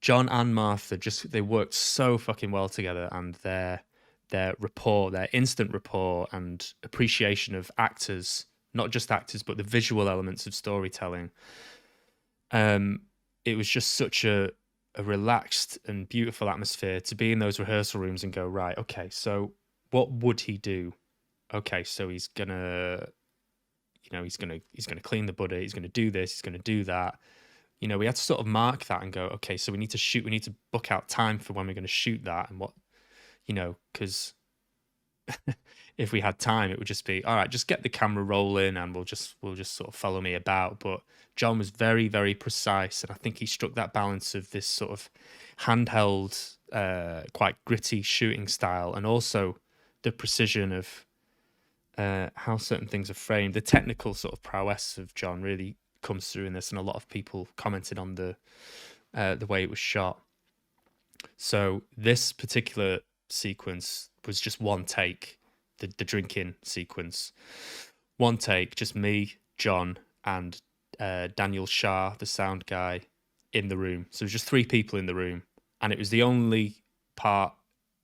John and Martha they worked so fucking well together, and their rapport, their instant rapport and appreciation of actors, not just actors, but the visual elements of storytelling. It was just such a relaxed and beautiful atmosphere to be in those rehearsal rooms and go, right, okay, so what would he do? Okay, so he's gonna clean the buddy, he's gonna do this, he's gonna do that. We had to sort of mark that and go, okay, so we need to book out time for when we're gonna shoot that, and what, because if we had time, it would just be, all right, just get the camera rolling and we'll just sort of follow me about. But John was very, very precise, and I think he struck that balance of this sort of handheld, quite gritty shooting style, and also the precision of how certain things are framed. The technical sort of prowess of John really comes through in this, and a lot of people commented on the way it was shot. So this particular sequence was just one take, the drinking sequence. One take, just me, John, and Daniel Shah, the sound guy, in the room. So it was just 3 people in the room, and it was the only part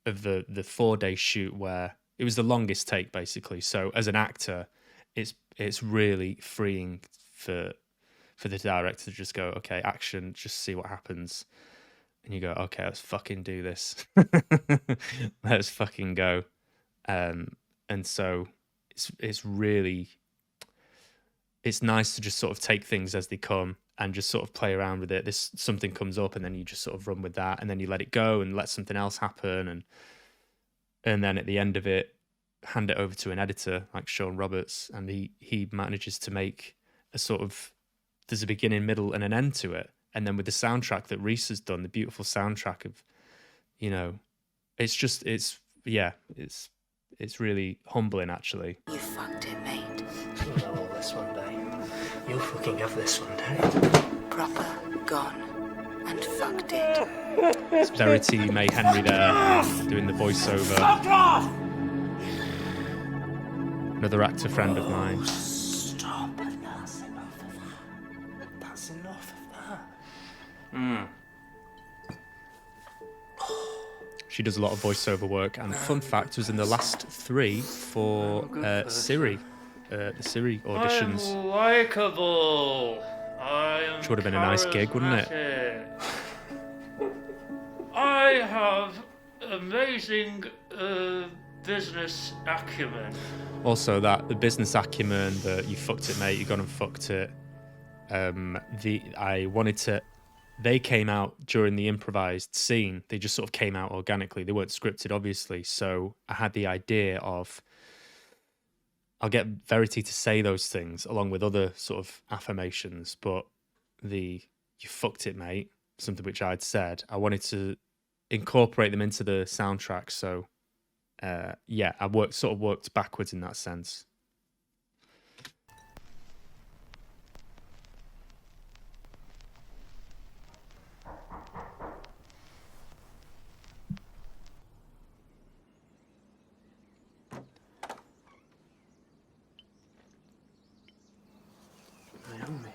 of the 4-day shoot where it was the longest take, basically. So as an actor, it's really freeing for the director to just go, okay, action, just see what happens. And you go, okay, let's fucking do this. Let's fucking go. And so it's nice to just sort of take things as they come and just sort of play around with it. Something comes up and then you just sort of run with that, and then you let it go and let something else happen, and then at the end of it, hand it over to an editor like Sean Roberts, and he manages to make a sort of, there's a beginning, middle, and an end to it. And then with the soundtrack that Reese has done, the beautiful soundtrack of, it's really humbling, actually. You fucked it, mate. You'll have all this one day. You'll fucking have this one day. Proper gone and fucked it. It's Verity May Henry there doing the voiceover. Fuck off! Another actor friend of mine. Stop. That's enough of that. That's enough of that. She does a lot of voiceover work, and fun fact, was in the last 3 for Siri, the Siri auditions. I'm likeable. Which would have been a nice gig, wouldn't it? I have amazing business acumen. Also, the business acumen, that you fucked it, mate, you gone and fucked it. They came out during the improvised scene. They just sort of came out organically. They weren't scripted, obviously. So I had the idea of, I'll get Verity to say those things along with other sort of affirmations, but the "you fucked it, mate," something which I'd said. I wanted to incorporate them into the soundtrack. So, yeah, I worked backwards in that sense. Naomi.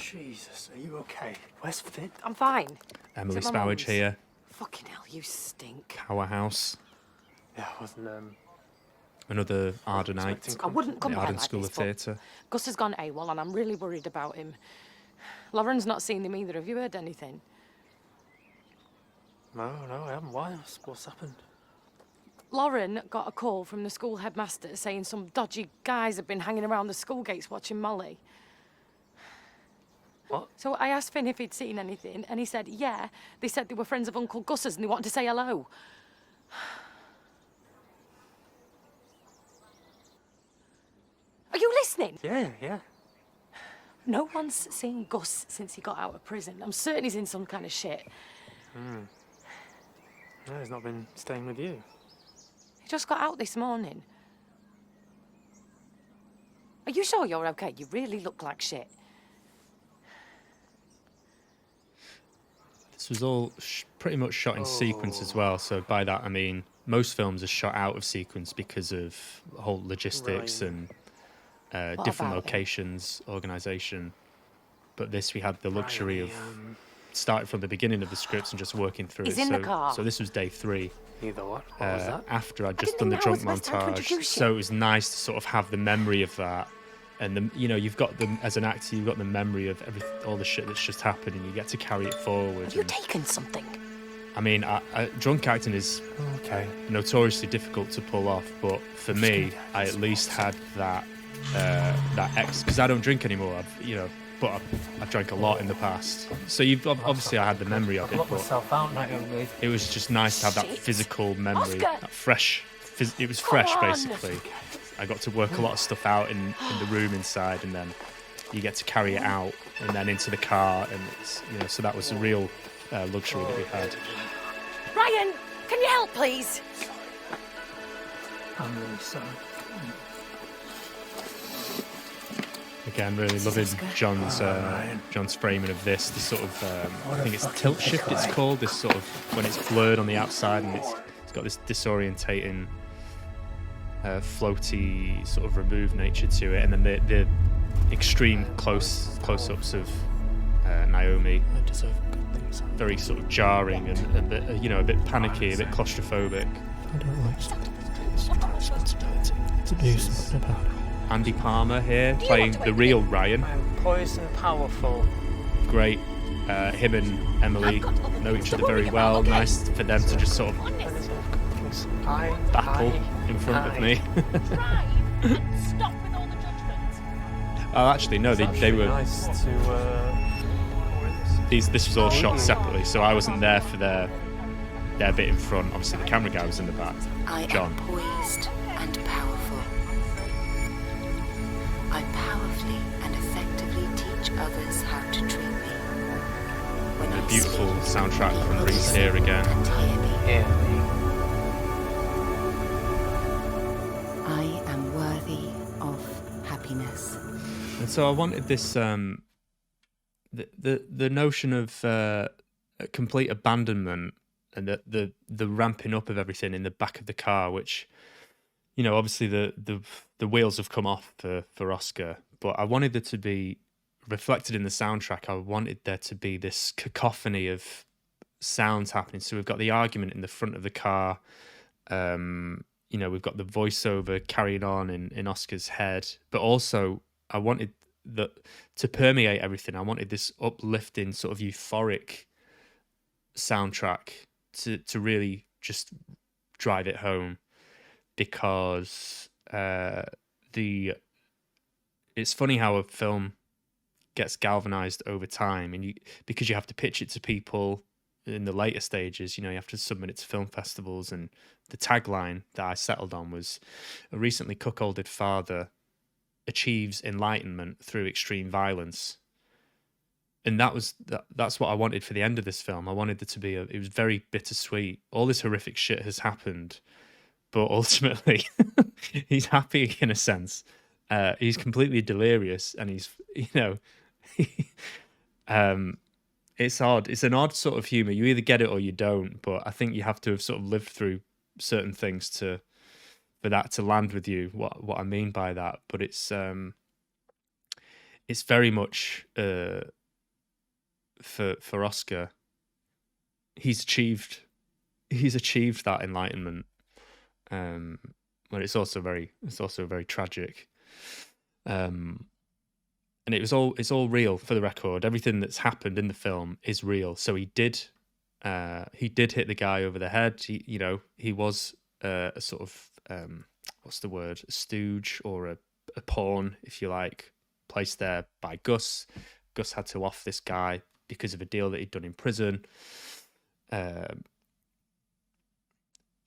Jesus, are you okay? Where's Finn? I'm fine. Emily Is it my Spowage mum's? here, Fucking hell, you stink. Powerhouse, Yeah, I wasn't, another Ardenite, I wouldn't come the by Arden like School this, of but Theatre. Gus has gone AWOL and I'm really worried about him. Lauren's not seen him either. Have you heard anything? No, I haven't. Why? What's happened? Lauren got a call from the school headmaster saying some dodgy guys have been hanging around the school gates watching Molly. What? So I asked Finn if he'd seen anything, and he said, yeah. They said they were friends of Uncle Gus's and they wanted to say hello. Are you listening? Yeah. No one's seen Gus since he got out of prison. I'm certain he's in some kind of shit. No, he's not been staying with you. He just got out this morning. Are you sure you're okay? You really look like shit. This was all pretty much shot in sequence as well. So by that I mean most films are shot out of sequence because of the whole logistics and different about it? locations, organisation. But this we had the luxury of starting from the beginning of the scripts and just working through He's it. in the So, car. so this was day 3. Either what? What was that? After I'd I just didn't done the think drunk now was the best time to montage. introduce So you. it was nice to sort of have the memory of that. And you've got them as an actor, you've got the memory of all the shit that's just happened, and you get to carry it forward. Have you and- taken something? I mean, drunk acting is Okay. notoriously difficult to pull off, but for me, I at least had that because I don't drink anymore. But I've drank a lot in the past. So obviously I had the memory of I've it, locked but myself out, Naomi. it was just nice to have that Shit. physical memory, Oscar! that fresh. It was fresh, on. basically. I got to work a lot of stuff out in the room inside, and then you get to carry it out, and then into the car, and it's, so that was a real luxury that we had. Ryan, can you help, please? I'm really sorry. Again, really loving John's framing of this. The sort of I think it's tilt shift. It's called this sort of when it's blurred on the outside and it's got this disorientating, floaty sort of removed nature to it, and then the extreme close-ups of Naomi. I deserve good things. Very sort of jarring and a bit, a bit panicky, a bit claustrophobic. I don't like it's my responsibility to do something about it. Andy Palmer here playing the real Ryan. I am poised and powerful. Great. Him and Emily know each other very well. Nice for them to just sort of I deserve good things. I battle in front of me. Try and stop with all the judgment. Oh, actually, no, they were. Nice to. This was all shot separately, so I wasn't there for their bit in front. Obviously, the camera guy was in the back. John. I am poised and powerful. I powerfully and effectively teach others how to treat me. When The I beautiful speak, soundtrack from people Reese listen here again. and hear me. Hear me. I am worthy of happiness. And so I wanted this, the notion of complete abandonment and the ramping up of everything in the back of the car, which, obviously the wheels have come off for Oscar, but I wanted there to be reflected in the soundtrack. I wanted there to be this cacophony of sounds happening. So we've got the argument in the front of the car. We've got the voiceover carrying on in Oscar's head, but also I wanted that to permeate everything. I wanted this uplifting sort of euphoric soundtrack to really just drive it home, because it's funny how a film gets galvanized over time, and because you have to pitch it to people in the later stages, you have to submit it to film festivals. And the tagline that I settled on was, a recently cuckolded father achieves enlightenment through extreme violence. that's what I wanted for the end of this film. I wanted it to be it was very bittersweet. All this horrific shit has happened, but ultimately he's happy in a sense. He's completely delirious, and he's, it's odd. It's an odd sort of humor. You either get it or you don't. But I think you have to have sort of lived through certain things for that to land with you. What I mean by that, but it's very much for Oscar. He's achieved that enlightenment. But it's also very tragic. And it's all real, for the record. Everything that's happened in the film is real. So he did hit the guy over the head. He was a sort of what's the word? A stooge or a pawn, if you like, placed there by Gus. Gus had to off this guy because of a deal that he'd done in prison. There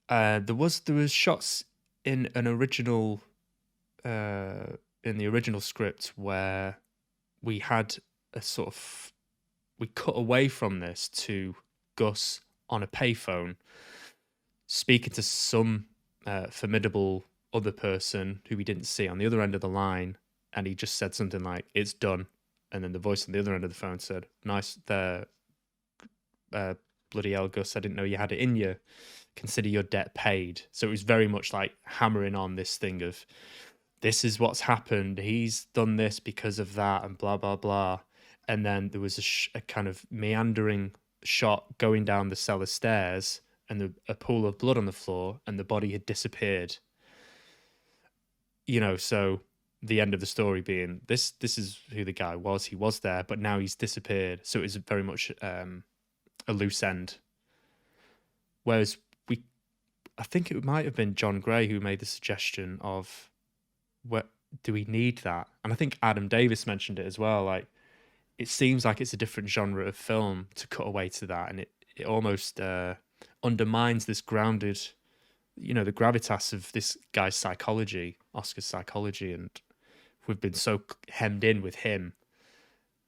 was shots in an original in the original script where we had we cut away from this to Gus on a payphone speaking to some formidable other person who we didn't see on the other end of the line, and he just said something like, "It's done," and then the voice on the other end of the phone said, "Nice there, bloody hell, Gus, I didn't know you had it in you. Consider your debt paid." So it was very much like hammering on this thing of, this is what's happened. He's done this because of that, and blah, blah, blah. And then there was a kind of meandering shot going down the cellar stairs, and a pool of blood on the floor, and the body had disappeared. So the end of the story being, this is who the guy was. He was there, but now he's disappeared. So it was very much a loose end. Whereas I think it might have been John Gray who made the suggestion of, what do we need that? And I think Adam Davis mentioned it as well. Like, it seems like it's a different genre of film to cut away to that, and it almost undermines this grounded, the gravitas of this guy's psychology, Oscar's psychology, and we've been so hemmed in with him.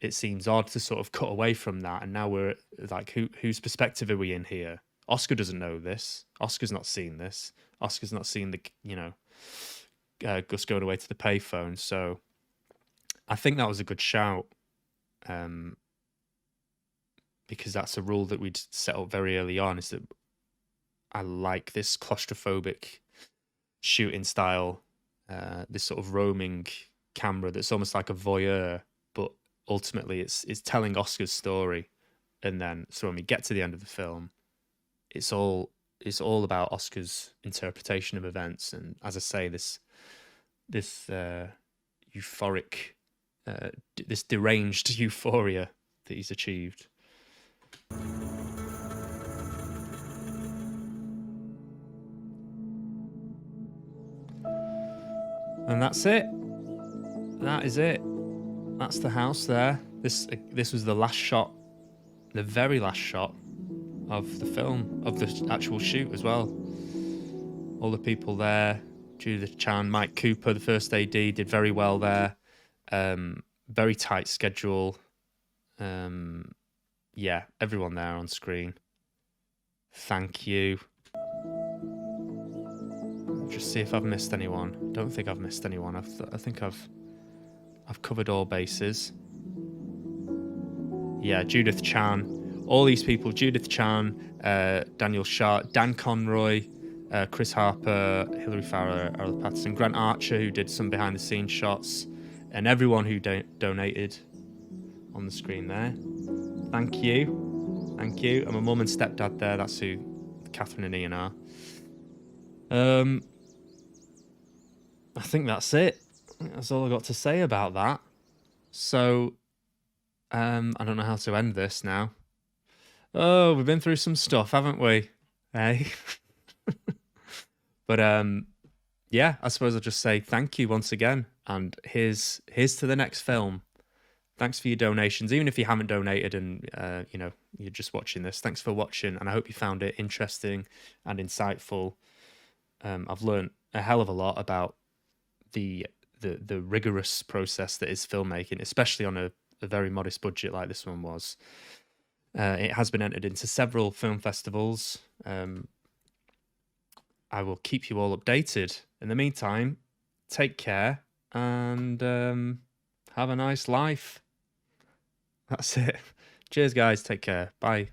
It seems odd to sort of cut away from that, and now we're like, whose perspective are we in here? Oscar doesn't know this. Oscar's not seen this. Oscar's not seen Gus going away to the payphone. So I think that was a good shout, because that's a rule that we'd set up very early on, is that I like this claustrophobic shooting style, this sort of roaming camera that's almost like a voyeur, but ultimately it's telling Oscar's story. And then, so when we get to the end of the film, it's all about Oscar's interpretation of events, and as I say, this euphoric, this deranged euphoria that he's achieved. And that's it. That is it. That's the house there. This was the last shot, the very last shot of the film, of the actual shoot as well. All the people there, Judith Chan, Mike Cooper, the first AD, did very well there. Very tight schedule. Yeah, everyone there on screen. Thank you. Just see if I've missed anyone. Don't think I've missed anyone. I think I've covered all bases. Yeah, Judith Chan. All these people, Judith Chan, Daniel Sharp, Dan Conroy, Chris Harper, Hilary Farrer, Errol Patterson, Grant Archer, who did some behind-the-scenes shots, and everyone who donated on the screen there. Thank you. Thank you. And my mum and stepdad there, that's who Catherine and Ian are. I think that's it. That's all I got to say about that. So, I don't know how to end this now. Oh, we've been through some stuff, haven't we? Hey. But yeah, I suppose I'll just say thank you once again, and here's to the next film. Thanks for your donations, even if you haven't donated and you're just watching this. Thanks for watching, and I hope you found it interesting and insightful. I've learned a hell of a lot about the rigorous process that is filmmaking, especially on a a very modest budget like this one was. It has been entered into several film festivals. I will keep you all updated. In the meantime, take care and have a nice life. That's it. Cheers, guys. Take care. Bye.